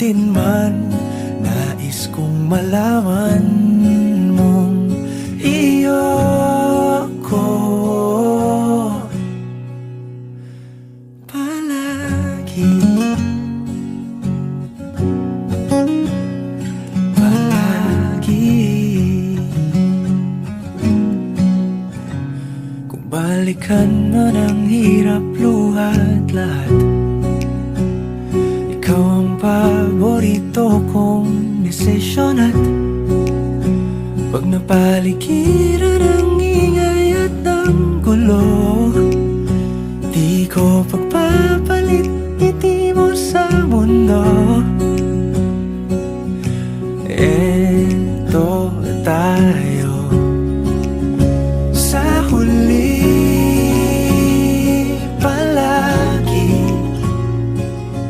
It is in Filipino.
abutin man, nais kong malaman mong iyo ko palagi. Kung balikan man ang hirap, luhat lahat, ikaw ang paborito kong desisyon. At pag napaligiran ang ingay at ang gulo, di ko pagpapalit ngiti mo sa mundo.